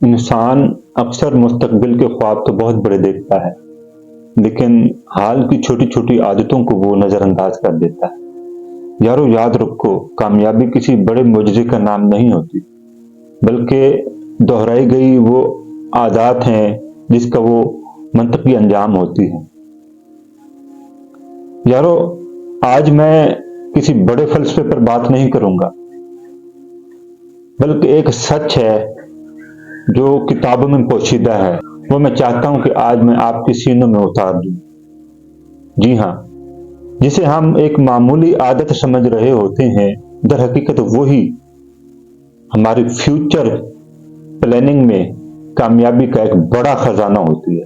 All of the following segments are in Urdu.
انسان اکثر مستقبل کے خواب تو بہت بڑے دیکھتا ہے، لیکن حال کی چھوٹی چھوٹی عادتوں کو وہ نظر انداز کر دیتا ہے۔ یارو یاد رکھو، کامیابی کسی بڑے معجزے کا نام نہیں ہوتی، بلکہ دہرائی گئی وہ عادات ہیں جس کا وہ منطقی انجام ہوتی ہے۔ یارو، آج میں کسی بڑے فلسفے پر بات نہیں کروں گا، بلکہ ایک سچ ہے جو کتابوں میں پوشیدہ ہے، وہ میں چاہتا ہوں کہ آج میں آپ کے سینوں میں اتار دوں۔ جی ہاں، جسے ہم ایک معمولی عادت سمجھ رہے ہوتے ہیں، در حقیقت وہی ہماری فیوچر پلاننگ میں کامیابی کا ایک بڑا خزانہ ہوتی ہے۔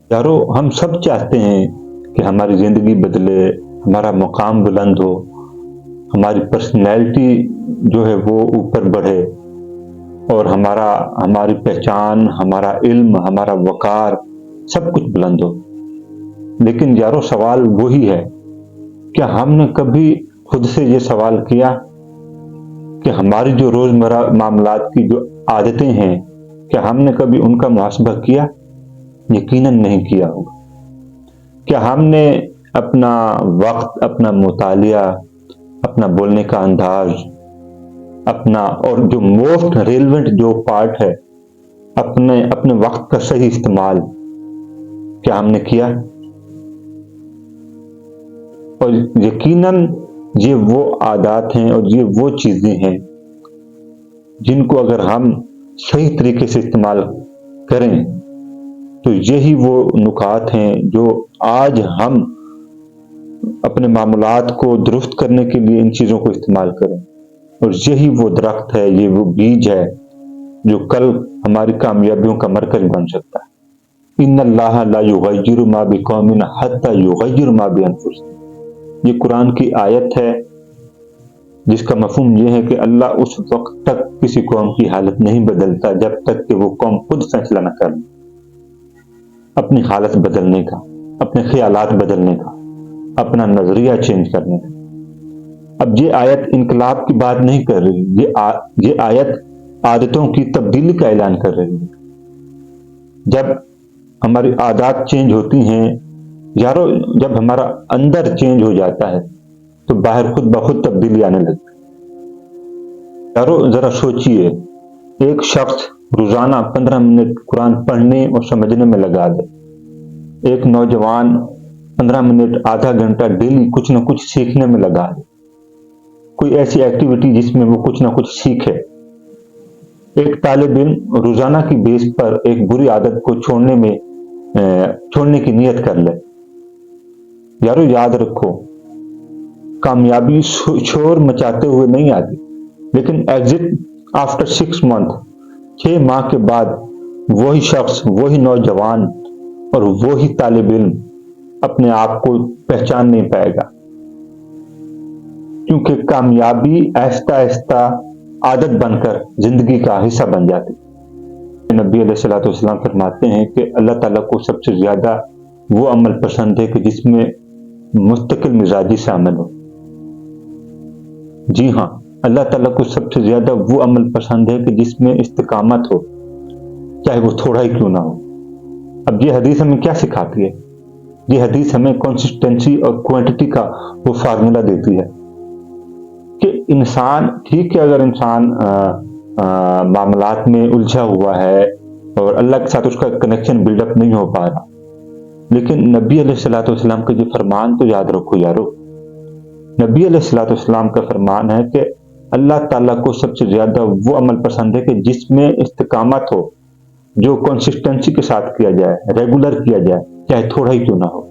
یارو، ہم سب چاہتے ہیں کہ ہماری زندگی بدلے، ہمارا مقام بلند ہو، ہماری پرسنالٹی جو ہے وہ اوپر بڑھے، اور ہماری پہچان، ہمارا علم، ہمارا وقار سب کچھ بلند ہو۔ لیکن یارو، سوال وہی ہے، کیا ہم نے کبھی خود سے یہ سوال کیا کہ ہماری جو روزمرہ معاملات کی جو عادتیں ہیں، کیا ہم نے کبھی ان کا محاسبہ کیا؟ یقیناً نہیں کیا ہوگا۔ کیا ہم نے اپنا وقت، اپنا مطالعہ، اپنا بولنے کا انداز، اور جو موسٹ ریلیونٹ جو پارٹ ہے، اپنے وقت کا صحیح استعمال کیا ہم نے کیا؟ اور یقیناً یہ وہ عادات ہیں اور یہ وہ چیزیں ہیں جن کو اگر ہم صحیح طریقے سے استعمال کریں تو یہی وہ نکات ہیں جو آج ہم اپنے معاملات کو درست کرنے کے لیے ان چیزوں کو استعمال کریں، اور یہی وہ درخت ہے، یہ وہ بیج ہے جو کل ہماری کامیابیوں کا مرکز بن سکتا ہے۔ ان اللہ لا یغیر ما بقوم حتی یغیر ما بانفسہم، یہ قرآن کی آیت ہے جس کا مفہوم یہ ہے کہ اللہ اس وقت تک کسی قوم کی حالت نہیں بدلتا جب تک کہ وہ قوم خود فیصلہ نہ کر لے اپنی حالت بدلنے کا، اپنے خیالات بدلنے کا، اپنا نظریہ چینج کرنے کا۔ اب یہ آیت انقلاب کی بات نہیں کر رہی، یہ آیت عادتوں کی تبدیلی کا اعلان کر رہی ہے۔ جب ہماری عادات چینج ہوتی ہیں، یارو، جب ہمارا اندر چینج ہو جاتا ہے تو باہر خود بخود تبدیلی آنے لگتی ہے۔ یارو، ذرا سوچئے، ایک شخص روزانہ 15 منٹ قرآن پڑھنے اور سمجھنے میں لگا دے، ایک نوجوان 15 منٹ، آدھا گھنٹہ ڈیلی کچھ نہ کچھ سیکھنے میں لگا دے، کوئی ایسی ایکٹیویٹی جس میں وہ کچھ نہ کچھ سیکھے، ایک طالب علم روزانہ کی بیس پر ایک بری عادت کو چھوڑنے کی نیت کر لے۔ یارو، یاد رکھو، کامیابی شور مچاتے ہوئے نہیں آتی، لیکن ایگزٹ آفٹر 6 منتھ، 6 ماہ کے بعد وہی شخص، وہی نوجوان اور وہی طالب علم اپنے آپ کو پہچان نہیں پائے گا، کیونکہ کامیابی آہستہ آہستہ عادت بن کر زندگی کا حصہ بن جاتی۔ نبی علیہ الصلوۃ والسلام فرماتے ہیں کہ اللہ تعالیٰ کو سب سے زیادہ وہ عمل پسند ہے کہ جس میں مستقل مزاجی شامل ہو۔ جی ہاں، اللہ تعالیٰ کو سب سے زیادہ وہ عمل پسند ہے کہ جس میں استقامت ہو، چاہے وہ تھوڑا ہی کیوں نہ ہو۔ اب یہ حدیث ہمیں کیا سکھاتی ہے؟ یہ حدیث ہمیں کنسسٹنسی اور کوانٹٹی کا وہ فارمولا دیتی ہے کہ انسان، ٹھیک ہے، اگر انسان معاملات میں الجھا ہوا ہے اور اللہ کے ساتھ اس کا کنیکشن بلڈ اپ نہیں ہو پا رہا، لیکن نبی علیہ الصلوۃ والسلام کا یہ فرمان تو یاد رکھو یارو۔ نبی علیہ الصلوۃ والسلام کا فرمان ہے کہ اللہ تعالیٰ کو سب سے زیادہ وہ عمل پسند ہے کہ جس میں استقامت ہو، جو کنسسٹنسی کے ساتھ کیا جائے، ریگولر کیا جائے، چاہے تھوڑا ہی کیوں نہ ہو،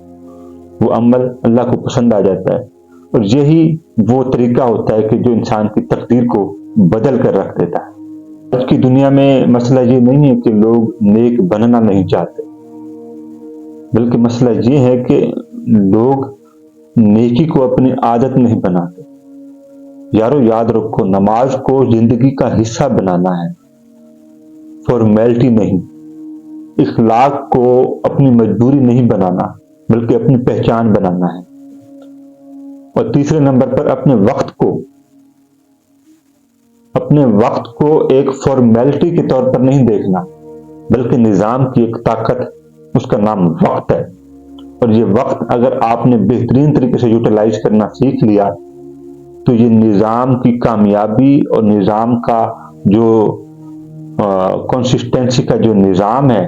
وہ عمل اللہ کو پسند آ جاتا ہے۔ اور یہی وہ طریقہ ہوتا ہے کہ جو انسان کی تقدیر کو بدل کر رکھ دیتا ہے۔ آج کی دنیا میں مسئلہ یہ نہیں ہے کہ لوگ نیک بننا نہیں چاہتے، بلکہ مسئلہ یہ ہے کہ لوگ نیکی کو اپنی عادت نہیں بناتے۔ یارو، یاد رکھو، نماز کو زندگی کا حصہ بنانا ہے، فارمیلٹی نہیں۔ اخلاق کو اپنی مجبوری نہیں بنانا، بلکہ اپنی پہچان بنانا ہے۔ اور تیسرے نمبر پر اپنے وقت کو اپنے وقت کو ایک فارمیلٹی کے طور پر نہیں دیکھنا، بلکہ نظام کی ایک طاقت، اس کا نام وقت ہے۔ اور یہ وقت اگر آپ نے بہترین طریقے سے یوٹیلائز کرنا سیکھ لیا تو یہ نظام کی کامیابی اور نظام کا جو کنسسٹنسی کا جو نظام ہے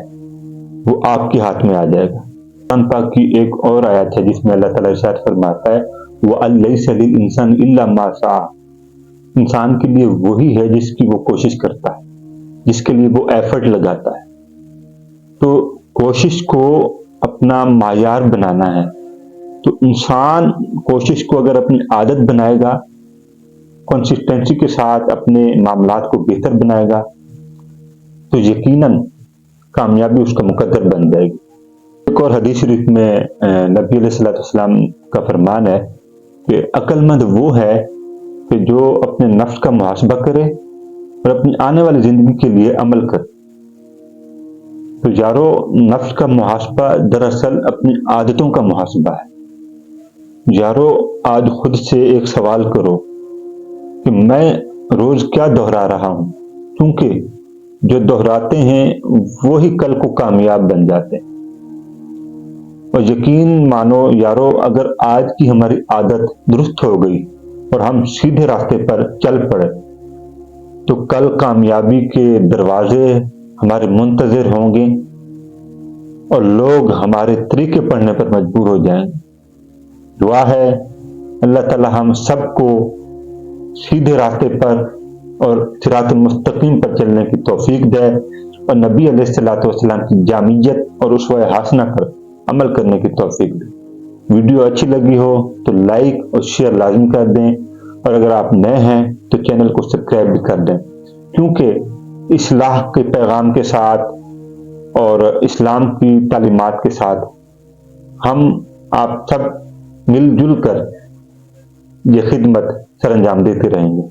وہ آپ کے ہاتھ میں آ جائے گا۔ قرآن پاک کی ایک اور آیت ہے جس میں اللہ تعالیٰ ارشاد فرماتا ہے وَأَن لَيْسَ لِلْإِنسَانِ إِلَّا مَا سَعَىٰ، انسان کے لیے وہی ہے جس کی وہ کوشش کرتا ہے، جس کے لیے وہ ایفرٹ لگاتا ہے۔ تو کوشش کو اپنا معیار بنانا ہے، تو انسان کوشش کو اگر اپنی عادت بنائے گا، کنسسٹنسی کے ساتھ اپنے معاملات کو بہتر بنائے گا، تو یقیناً کامیابی اس کا مقدر بن جائے گی۔ ایک اور حدیث شریف میں نبی علیہ السلام کا فرمان ہے کہ عقل مند وہ ہے کہ جو اپنے نفس کا محاسبہ کرے اور اپنی آنے والی زندگی کے لیے عمل کرے۔ تو یارو، نفس کا محاسبہ دراصل اپنی عادتوں کا محاسبہ ہے۔ یارو، آج خود سے ایک سوال کرو کہ میں روز کیا دہرا رہا ہوں، کیونکہ جو دہراتے ہیں وہی کل کو کامیاب بن جاتے ہیں۔ اور یقین مانو یارو، اگر آج کی ہماری عادت درست ہو گئی اور ہم سیدھے راستے پر چل پڑے تو کل کامیابی کے دروازے ہمارے منتظر ہوں گے اور لوگ ہمارے طریقے پڑھنے پر مجبور ہو جائیں گے۔ دعا ہے اللہ تعالی ہم سب کو سیدھے راستے پر اور صراط مستقیم پر چلنے کی توفیق دے اور نبی علیہ السلام کی جامعیت اور اسوہ حسنہ پر عمل کرنے کی توفیق دے۔ ویڈیو اچھی لگی ہو تو لائک اور شیئر لازم کر دیں، اور اگر آپ نئے ہیں تو چینل کو سبسکرائب بھی کر دیں، کیونکہ اصلاح کے پیغام کے ساتھ اور اسلام کی تعلیمات کے ساتھ ہم آپ سب مل جل کر یہ خدمت سر انجام دیتے رہیں گے۔